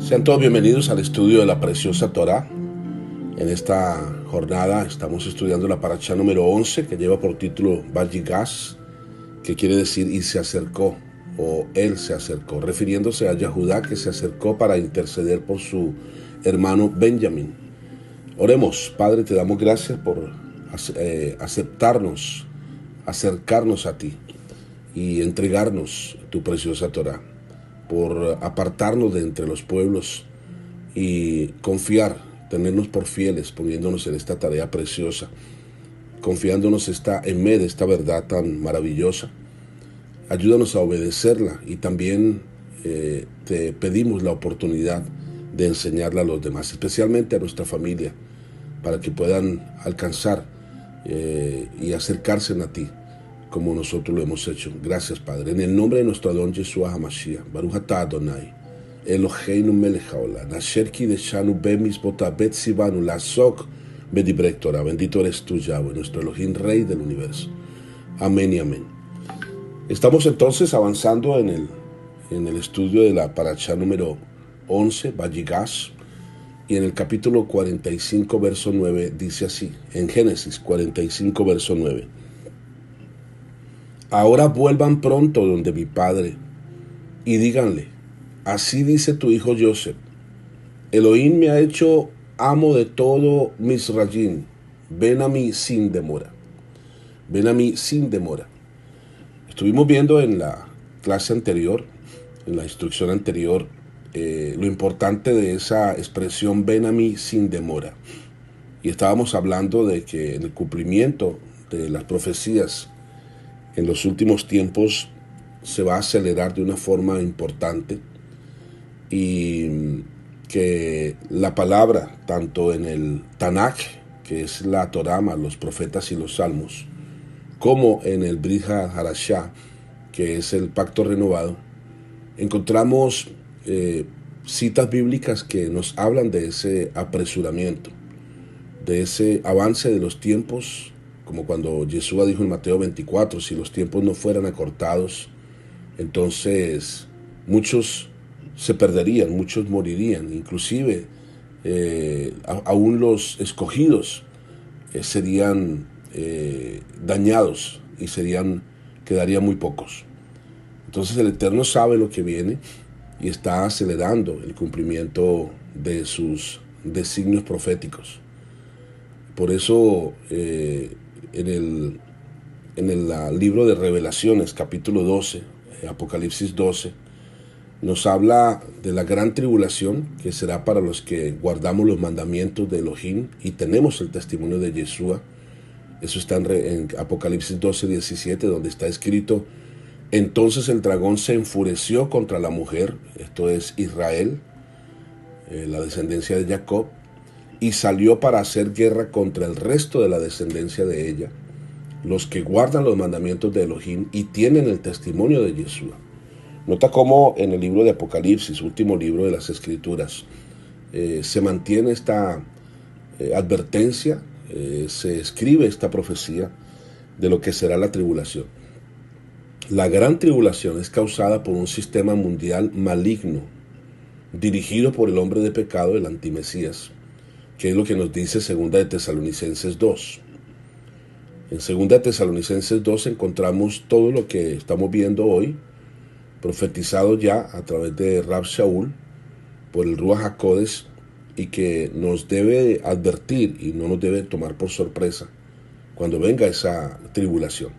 Sean todos bienvenidos al estudio de la preciosa Torá. En esta jornada estamos estudiando la parashá número 11, que lleva por título Vayigas, que quiere decir y se acercó, o él se acercó, refiriéndose a Yahudá, que se acercó para interceder por su hermano Benjamín. Oremos. Padre, te damos gracias por aceptarnos, acercarnos a ti y entregarnos tu preciosa Torá, por apartarnos de entre los pueblos y confiar, tenernos por fieles, poniéndonos en esta tarea preciosa, confiándonos en medio de esta verdad tan maravillosa. Ayúdanos a obedecerla y también te pedimos la oportunidad de enseñarla a los demás, especialmente a nuestra familia, para que puedan alcanzar y acercarse a ti como nosotros lo hemos hecho. Gracias, Padre. En el nombre de nuestro Adón Yeshua HaMashiach, Baruch atah Adonai, Eloheinu melech haolam, asher kideshanu bemitzvotav betzivanu la'asok bedivrei Torah. Bendito eres tú, Yahweh, nuestro Elohim, Rey del universo. Amén y amén. Estamos entonces avanzando en el estudio de la parashá número 11, Vayigas, y en el capítulo 45, verso 9, dice así, en Génesis 45, verso 9. Ahora vuelvan pronto donde mi padre y díganle, así dice tu hijo Joseph, Elohim me ha hecho amo de todo Misrayim, ven a mí sin demora, ven a mí sin demora. Estuvimos viendo en la clase anterior, en la instrucción anterior, lo importante de esa expresión ven a mí sin demora. Y estábamos hablando de que en el cumplimiento de las profecías en los últimos tiempos se va a acelerar de una forma importante y que la palabra, tanto en el Tanakh, que es la Torá, los profetas y los salmos, como en el Brit HaDashah, que es el pacto renovado, encontramos citas bíblicas que nos hablan de ese apresuramiento, de ese avance de los tiempos, como cuando Yeshua dijo en Mateo 24, si los tiempos no fueran acortados, entonces muchos se perderían, muchos morirían, inclusive aún los escogidos serían dañados y quedarían muy pocos. Entonces el Eterno sabe lo que viene y está acelerando el cumplimiento de sus designios proféticos. Por eso en el libro de Revelaciones, capítulo 12, Apocalipsis 12, nos habla de la gran tribulación que será para los que guardamos los mandamientos de Elohim y tenemos el testimonio de Yeshua. Eso está en Apocalipsis 12, 17, donde está escrito, entonces el dragón se enfureció contra la mujer, esto es Israel, la descendencia de Jacob, y salió para hacer guerra contra el resto de la descendencia de ella, los que guardan los mandamientos de Elohim y tienen el testimonio de Yeshua. Nota cómo en el libro de Apocalipsis, último libro de las Escrituras, se mantiene esta advertencia, se escribe esta profecía de lo que será la tribulación. La gran tribulación es causada por un sistema mundial maligno, dirigido por el hombre de pecado, el antimesías, que es lo que nos dice 2 de Tesalonicenses 2. En 2 de Tesalonicenses 2 encontramos todo lo que estamos viendo hoy, profetizado ya a través de Rab Shaul, por el Ruach HaKodesh, y que nos debe advertir y no nos debe tomar por sorpresa cuando venga esa tribulación.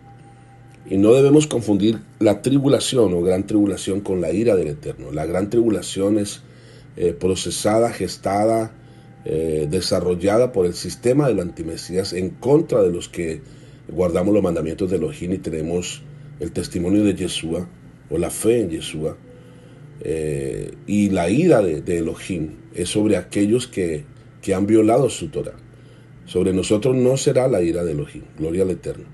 Y no debemos confundir la tribulación o gran tribulación con la ira del Eterno. La gran tribulación es procesada, gestada, desarrollada por el sistema del antimesías en contra de los que guardamos los mandamientos de Elohim y tenemos el testimonio de Yeshua o la fe en Yeshua. Y la ira de Elohim es sobre aquellos que han violado su Torah. Sobre nosotros no será la ira de Elohim, gloria al Eterno.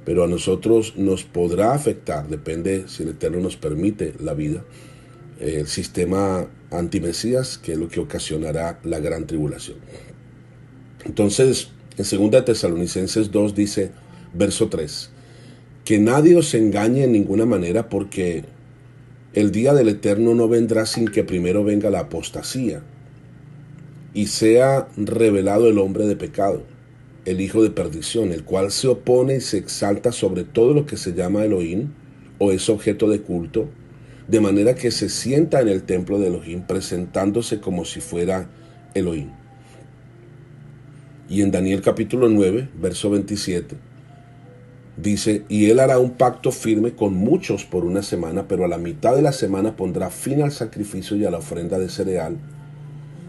Pero a nosotros nos podrá afectar, depende si el Eterno nos permite la vida, el sistema antimesías, que es lo que ocasionará la gran tribulación. Entonces, en 2 de Tesalonicenses 2 dice, verso 3, que nadie os engañe en ninguna manera, porque El día del Eterno no vendrá sin que primero venga la apostasía y sea revelado el hombre de pecado, el hijo de perdición, el cual se opone y se exalta sobre todo lo que se llama Elohim o es objeto de culto, de manera que se sienta en el templo de Elohim presentándose como si fuera Elohim. Y en Daniel capítulo 9, verso 27, dice, y él hará un pacto firme con muchos por una semana, pero a la mitad de la semana pondrá fin al sacrificio y a la ofrenda de cereal.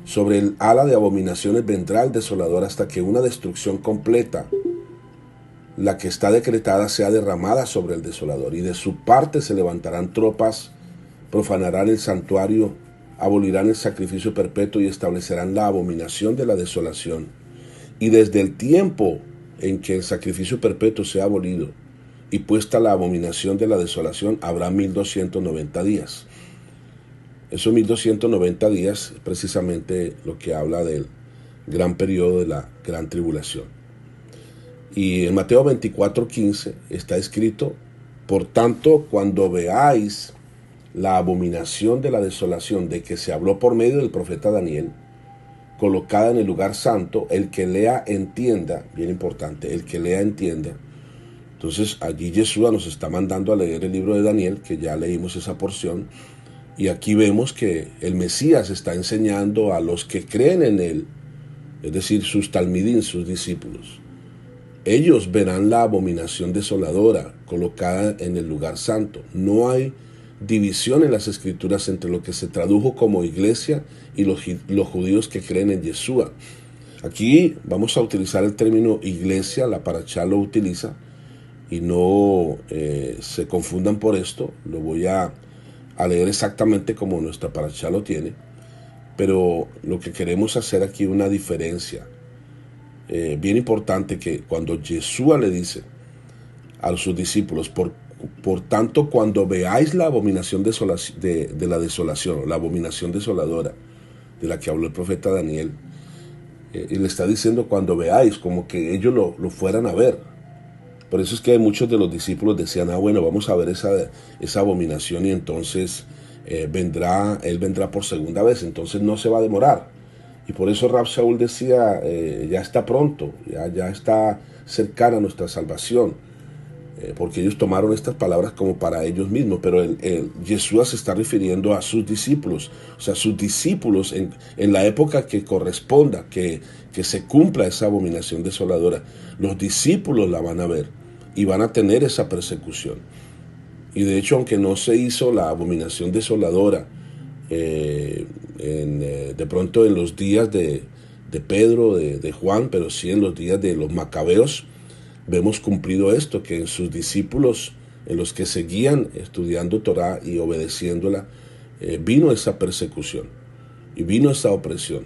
Sobre el ala de abominaciones vendrá el desolador hasta que una destrucción completa, la que está decretada, sea derramada sobre el desolador. Y de su parte se levantarán tropas, profanarán el santuario, abolirán el sacrificio perpetuo y establecerán la abominación de la desolación. Y desde el tiempo en que el sacrificio perpetuo sea abolido y puesta la abominación de la desolación, habrá 1290 días. Esos 1290 días es precisamente lo que habla del gran periodo de la gran tribulación. Y en Mateo 24:15 está escrito, por tanto, cuando veáis la abominación de la desolación de que se habló por medio del profeta Daniel, colocada en el lugar santo, el que lea entienda, bien importante, el que lea entienda. Entonces allí Yeshua nos está mandando a leer el libro de Daniel, que ya leímos esa porción, y aquí vemos que el Mesías está enseñando a los que creen en él, es decir, sus talmidín, sus discípulos. Ellos verán la abominación desoladora colocada en el lugar santo. No hay división en las escrituras entre lo que se tradujo como iglesia y los judíos que creen en Yeshua. Aquí vamos a utilizar el término iglesia, la Parashá lo utiliza, y no se confundan por esto. Lo voy a leer exactamente como nuestra Parashá lo tiene, pero lo que queremos hacer aquí es una diferencia bien importante, que cuando Yeshua le dice a sus discípulos, por tanto, cuando veáis la abominación de la desolación, la abominación desoladora de la que habló el profeta Daniel, y le está diciendo cuando veáis, como que ellos lo fueran a ver. Por eso es que muchos de los discípulos decían, bueno, vamos a ver esa abominación y entonces él vendrá por segunda vez, entonces no se va a demorar. Y por eso Rab Shaul decía, ya está pronto, ya está cercana nuestra salvación, porque ellos tomaron estas palabras como para ellos mismos, pero Yeshua se está refiriendo a sus discípulos, o sea, sus discípulos en la época que corresponda, que se cumpla esa abominación desoladora. Los discípulos la van a ver y van a tener esa persecución. Y de hecho, aunque no se hizo la abominación desoladora de pronto en los días de Pedro, de Juan, pero sí en los días de los macabeos, vemos cumplido esto, que en sus discípulos, en los que seguían estudiando Torah y obedeciéndola, vino esa persecución y vino esa opresión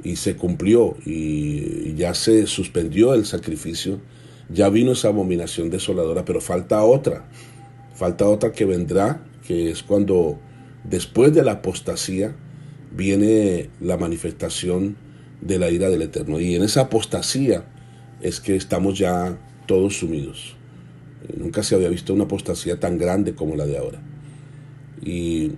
y se cumplió y ya se suspendió el sacrificio, ya vino esa abominación desoladora, pero falta otra que vendrá, que es cuando después de la apostasía viene la manifestación de la ira del Eterno, y en esa apostasía es que estamos ya todos sumidos. Nunca se había visto una apostasía tan grande como la de ahora. Y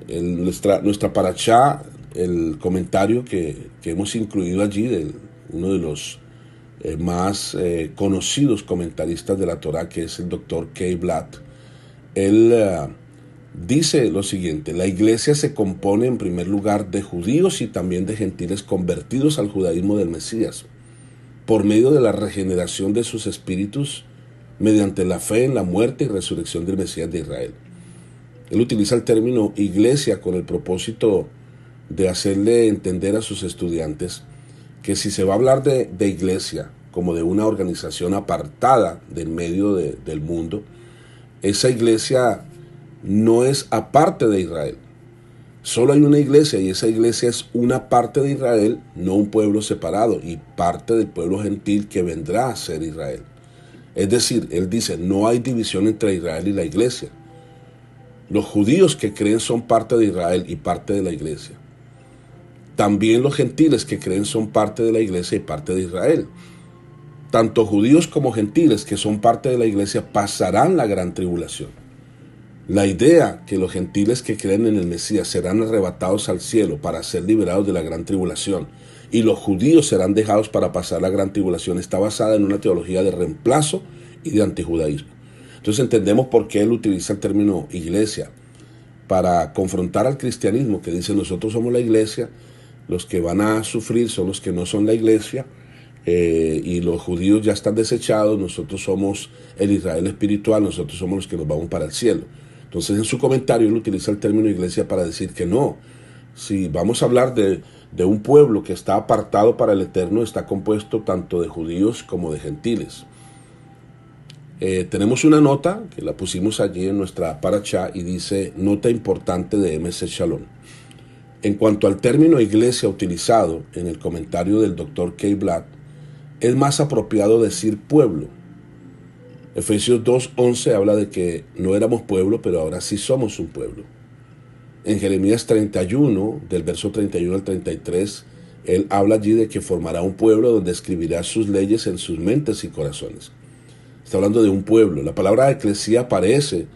en nuestra Parashá, el comentario que hemos incluido allí, uno de los más conocidos comentaristas de la Torah, que es el doctor Kay Blatt, él dice lo siguiente: la iglesia se compone en primer lugar de judíos y también de gentiles convertidos al judaísmo del Mesías, por medio de la regeneración de sus espíritus, mediante la fe en la muerte y resurrección del Mesías de Israel. Él utiliza el término iglesia con el propósito de hacerle entender a sus estudiantes que si se va a hablar de iglesia como de una organización apartada del medio del mundo, esa iglesia no es aparte de Israel. Solo hay una iglesia y esa iglesia es una parte de Israel, no un pueblo separado, y parte del pueblo gentil que vendrá a ser Israel. Es decir, él dice, no hay división entre Israel y la iglesia. Los judíos que creen son parte de Israel y parte de la iglesia. También los gentiles que creen son parte de la iglesia y parte de Israel. Tanto judíos como gentiles que son parte de la iglesia pasarán la gran tribulación. La idea que los gentiles que creen en el Mesías serán arrebatados al cielo para ser liberados de la gran tribulación y los judíos serán dejados para pasar la gran tribulación está basada en una teología de reemplazo y de antijudaísmo. Entonces entendemos por qué él utiliza el término iglesia para confrontar al cristianismo, que dice nosotros somos la iglesia, los que van a sufrir son los que no son la iglesia, y los judíos ya están desechados, nosotros somos el Israel espiritual, nosotros somos los que nos vamos para el cielo. Entonces en su comentario él utiliza el término iglesia para decir que no, si vamos a hablar de un pueblo que está apartado para el eterno, está compuesto tanto de judíos como de gentiles. Tenemos una nota que la pusimos allí en nuestra parachá y dice nota importante de M.C. Shalom. En cuanto al término iglesia utilizado en el comentario del Dr. K. Blatt, es más apropiado decir pueblo. Efesios 2:11 habla de que no éramos pueblo, pero ahora sí somos un pueblo. En Jeremías 31, del verso 31 al 33, él habla allí de que formará un pueblo donde escribirá sus leyes en sus mentes y corazones. Está hablando de un pueblo. La palabra eclesía aparece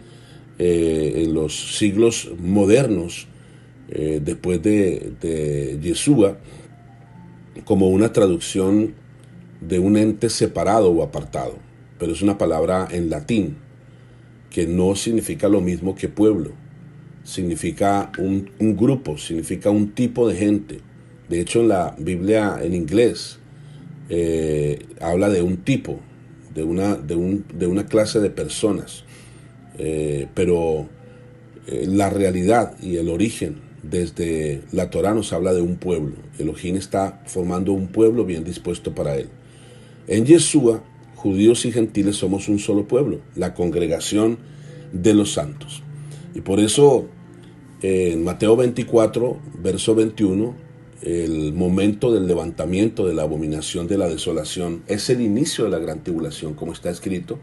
en los siglos modernos, después de Yeshua, como una traducción de un ente separado o apartado. Pero es una palabra en latín que no significa lo mismo que pueblo. Significa un grupo, significa un tipo de gente. De hecho, en la Biblia en inglés habla de un tipo, de una clase de personas. Pero la realidad y el origen desde la Torá nos habla de un pueblo. Elohim está formando un pueblo bien dispuesto para él. En Yeshua, judíos y gentiles somos un solo pueblo, la congregación de los santos. Y por eso en Mateo 24, verso 21, el momento del levantamiento de la abominación de la desolación es el inicio de la gran tribulación, como está escrito,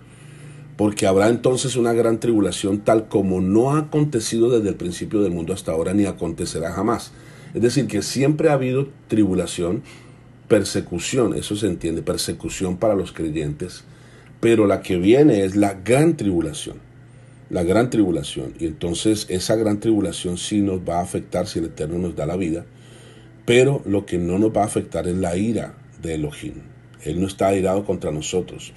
porque habrá entonces una gran tribulación tal como no ha acontecido desde el principio del mundo hasta ahora, ni acontecerá jamás. Es decir, que siempre ha habido tribulación, persecución, eso se entiende, persecución para los creyentes, pero la que viene es la gran tribulación, y entonces esa gran tribulación sí nos va a afectar si el Eterno nos da la vida, pero lo que no nos va a afectar es la ira de Elohim. Él no está airado contra nosotros.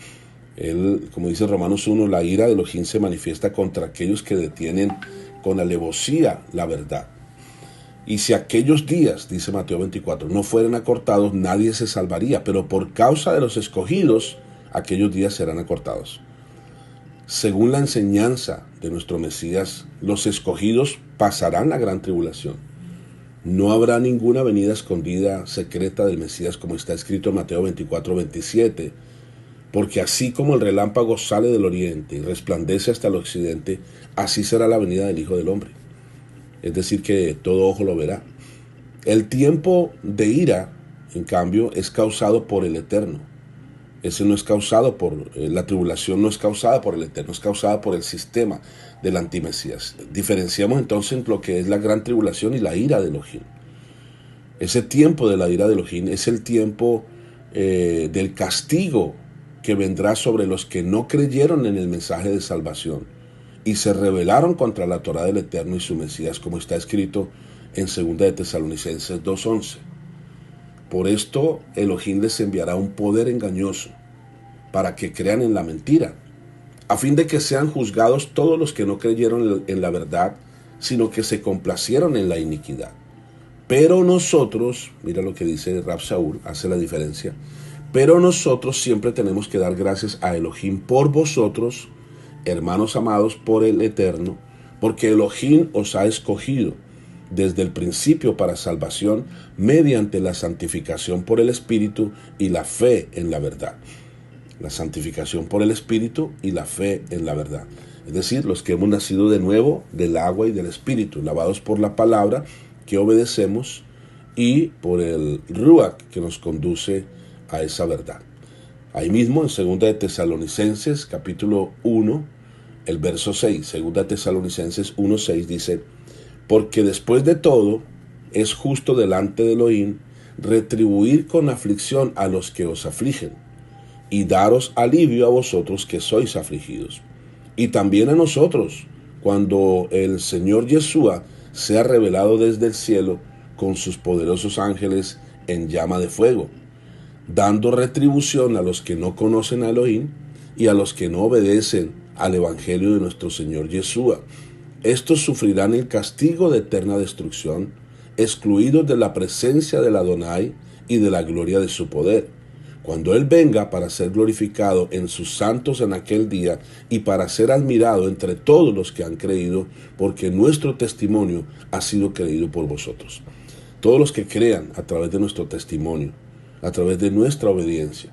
Él, como dice Romanos 1, la ira de Elohim se manifiesta contra aquellos que detienen con alevosía la verdad. Y si aquellos días, dice Mateo 24, no fueran acortados, nadie se salvaría, pero por causa de los escogidos, aquellos días serán acortados. Según la enseñanza de nuestro Mesías, los escogidos pasarán la gran tribulación. No habrá ninguna venida escondida, secreta del Mesías, como está escrito en Mateo 24, 27, porque así como el relámpago sale del oriente y resplandece hasta el occidente, así será la venida del Hijo del Hombre. Es decir, que todo ojo lo verá. El tiempo de ira, en cambio, es causado por el Eterno. Ese no es causado por, la tribulación no es causada por el Eterno, es causada por el sistema del antimesías. Diferenciamos entonces entre lo que es la gran tribulación y la ira de Elohim. Ese tiempo de la ira de Elohim es el tiempo del castigo que vendrá sobre los que no creyeron en el mensaje de salvación y se rebelaron contra la Torá del Eterno y su Mesías, como está escrito en 2 de Tesalonicenses 2:11. Por esto Elohim les enviará un poder engañoso para que crean en la mentira, a fin de que sean juzgados todos los que no creyeron en la verdad, sino que se complacieron en la iniquidad. Pero nosotros, mira lo que dice Rab Shaul, hace la diferencia, pero nosotros siempre tenemos que dar gracias a Elohim por vosotros, hermanos amados por el Eterno, porque Elohim os ha escogido desde el principio para salvación mediante la santificación por el Espíritu y la fe en la verdad. La santificación por el Espíritu y la fe en la verdad. Es decir, los que hemos nacido de nuevo del agua y del Espíritu, lavados por la palabra que obedecemos y por el Ruach que nos conduce a esa verdad. Ahí mismo en 2 de Tesalonicenses capítulo 1, el verso 6, 2 de Tesalonicenses 1:6 dice: porque después de todo es justo delante de Elohim retribuir con aflicción a los que os afligen y daros alivio a vosotros que sois afligidos, y también a nosotros cuando el Señor Yeshua sea revelado desde el cielo con sus poderosos ángeles en llama de fuego, dando retribución a los que no conocen a Elohim y a los que no obedecen al Evangelio de nuestro Señor Yeshua. Estos sufrirán el castigo de eterna destrucción, excluidos de la presencia del Adonai y de la gloria de su poder, cuando Él venga para ser glorificado en sus santos en aquel día y para ser admirado entre todos los que han creído, porque nuestro testimonio ha sido creído por vosotros. Todos los que crean a través de nuestro testimonio, a través de nuestra obediencia,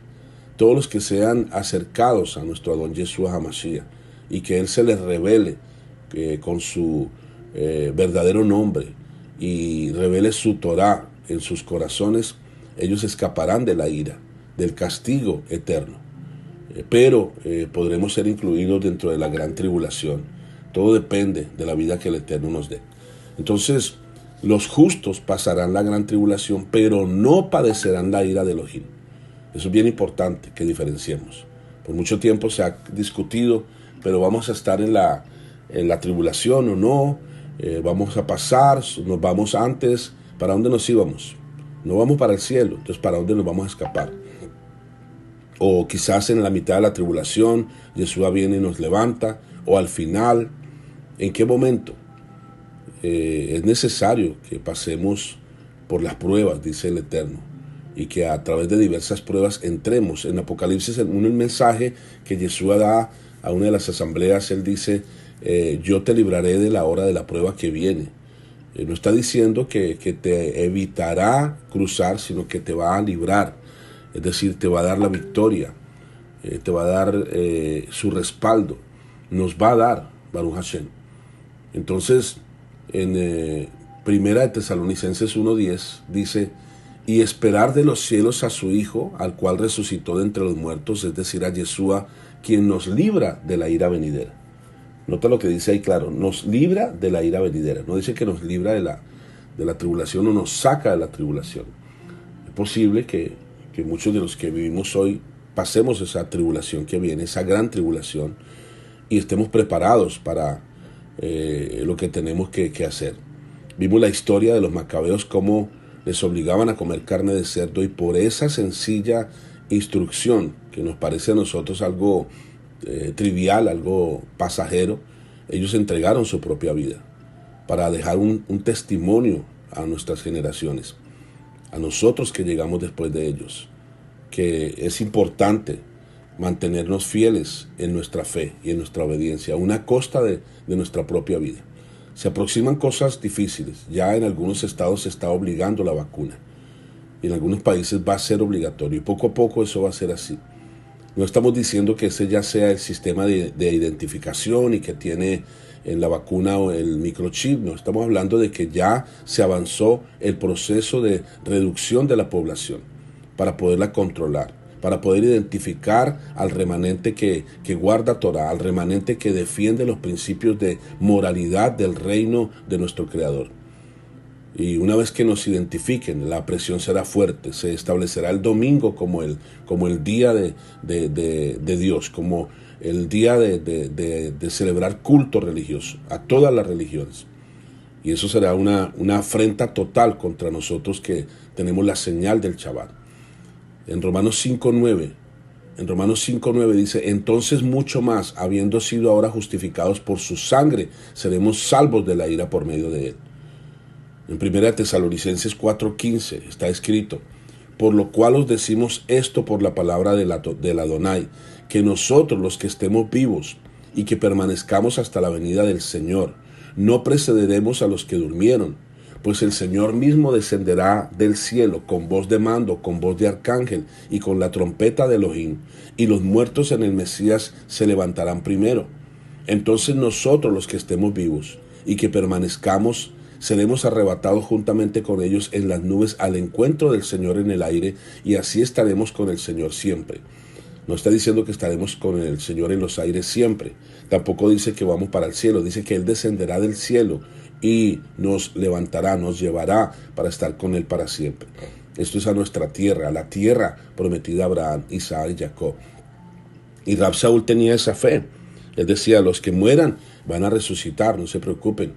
todos los que sean acercados a nuestro Adón Yeshua HaMashiach y que Él se les revele con su verdadero nombre y revele su Torah en sus corazones, ellos escaparán de la ira, del castigo eterno. Pero podremos ser incluidos dentro de la gran tribulación. Todo depende de la vida que el Eterno nos dé. Entonces, los justos pasarán la gran tribulación, pero no padecerán la ira de Elohim. Eso es bien importante que diferenciemos. Por mucho tiempo se ha discutido, pero vamos a estar en la tribulación o no, vamos a pasar, nos vamos antes. ¿Para dónde nos íbamos? No vamos para el cielo, entonces ¿para dónde nos vamos a escapar? O quizás en la mitad de la tribulación, Yeshua viene y nos levanta, o al final. ¿En qué momento? Es necesario que pasemos por las pruebas, dice el Eterno, y que a través de diversas pruebas entremos. En Apocalipsis, en un mensaje que Yeshua da a una de las asambleas, Él dice, yo te libraré de la hora de la prueba que viene. No está diciendo que te evitará cruzar, sino que te va a librar. Es decir, te va a dar la victoria, te va a dar su respaldo, nos va a dar Baruch Hashem. Entonces, en Primera de Tesalonicenses 1:10 dice, y esperar de los cielos a su Hijo, al cual resucitó de entre los muertos, es decir, a Yeshua, quien nos libra de la ira venidera. Nota lo que dice ahí claro, nos libra de la ira venidera. No dice que nos libra de la tribulación o nos saca de la tribulación. Es posible que muchos de los que vivimos hoy pasemos esa tribulación que viene, esa gran tribulación, y estemos preparados para lo que tenemos que hacer. Vimos la historia de los macabeos, cómo les obligaban a comer carne de cerdo, y por esa sencilla instrucción, que nos parece a nosotros algo trivial, algo pasajero, ellos entregaron su propia vida para dejar un testimonio a nuestras generaciones, a nosotros que llegamos después de ellos, que es importante mantenernos fieles en nuestra fe y en nuestra obediencia, a una costa de nuestra propia vida. Se aproximan cosas difíciles. Ya en algunos estados se está obligando la vacuna. Y en algunos países va a ser obligatorio. Y poco a poco eso va a ser así. No estamos diciendo que ese ya sea el sistema de identificación y que tiene en la vacuna o el microchip. No, estamos hablando de que ya se avanzó el proceso de reducción de la población para poderla controlar, para poder identificar al remanente que guarda Torah, al remanente que defiende los principios de moralidad del reino de nuestro Creador. Y una vez que nos identifiquen, la presión será fuerte, se establecerá el domingo como el día de Dios, como el día de celebrar culto religioso a todas las religiones. Y eso será una afrenta total contra nosotros que tenemos la señal del Shabbat. En Romanos 5:9 dice, entonces mucho más, habiendo sido ahora justificados por su sangre, seremos salvos de la ira por medio de él. En 1 Tesalonicenses 4:15 está escrito, por lo cual os decimos esto por la palabra del Adonai, que nosotros los que estemos vivos y que permanezcamos hasta la venida del Señor, no precederemos a los que durmieron, pues el Señor mismo descenderá del cielo con voz de mando, con voz de arcángel y con la trompeta de Elohim, y los muertos en el Mesías se levantarán primero. Entonces nosotros los que estemos vivos y que permanezcamos, seremos arrebatados juntamente con ellos en las nubes al encuentro del Señor en el aire, y así estaremos con el Señor siempre. No está diciendo que estaremos con el Señor en los aires siempre. Tampoco dice que vamos para el cielo. Dice que Él descenderá del cielo y nos levantará, nos llevará para estar con Él para siempre. Esto es a nuestra tierra, a la tierra prometida a Abraham, Isaac y Jacob. Y Rab Saúl tenía esa fe. Él decía, los que mueran van a resucitar, no se preocupen,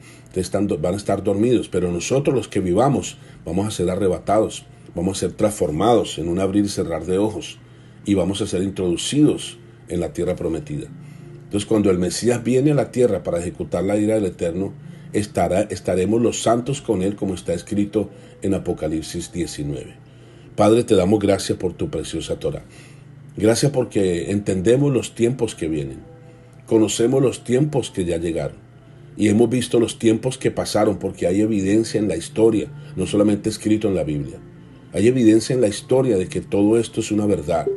van a estar dormidos, pero nosotros los que vivamos vamos a ser arrebatados, vamos a ser transformados en un abrir y cerrar de ojos y vamos a ser introducidos en la tierra prometida. Entonces, cuando el Mesías viene a la tierra para ejecutar la ira del Eterno, estaremos los santos con Él, como está escrito en Apocalipsis 19. Padre, te damos gracias por tu preciosa Torah. Gracias porque entendemos los tiempos que vienen. Conocemos los tiempos que ya llegaron. Y hemos visto los tiempos que pasaron porque hay evidencia en la historia, no solamente escrito en la Biblia. Hay evidencia en la historia de que todo esto es una verdad.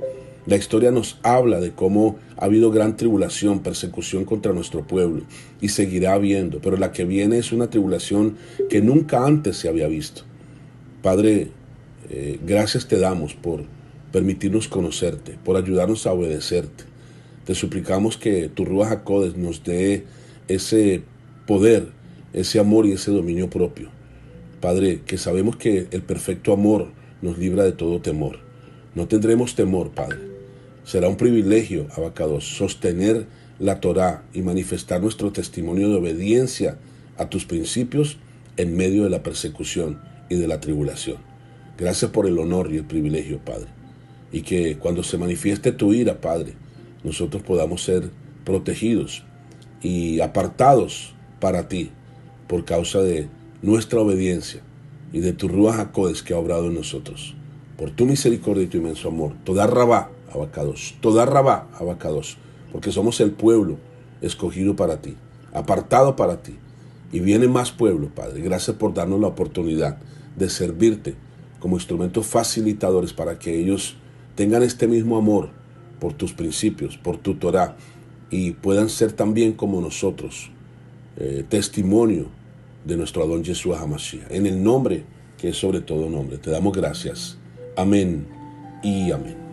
La historia nos habla de cómo ha habido gran tribulación, persecución contra nuestro pueblo, y seguirá habiendo, pero la que viene es una tribulación que nunca antes se había visto. Padre, gracias te damos por permitirnos conocerte, por ayudarnos a obedecerte. Te suplicamos que tu Ruach HaKodesh nos dé ese poder, ese amor y ese dominio propio. Padre, que sabemos que el perfecto amor nos libra de todo temor. No tendremos temor, Padre. Será un privilegio, Abacados, sostener la Torá y manifestar nuestro testimonio de obediencia a tus principios en medio de la persecución y de la tribulación. Gracias por el honor y el privilegio, Padre. Y que cuando se manifieste tu ira, Padre, nosotros podamos ser protegidos y apartados para ti por causa de nuestra obediencia y de tu Ruach HaKodesh que ha obrado en nosotros. Por tu misericordia y tu inmenso amor. Toda Rabá, Abacados. Toda Rabá, Abacados. Porque somos el pueblo escogido para ti, apartado para ti. Y viene más pueblo, Padre. Gracias por darnos la oportunidad de servirte como instrumentos facilitadores para que ellos tengan este mismo amor por tus principios, por tu Torá, y puedan ser también como nosotros, testimonio de nuestro Adón Yeshua HaMashiach. En el nombre que es sobre todo nombre, te damos gracias. Amén y amén.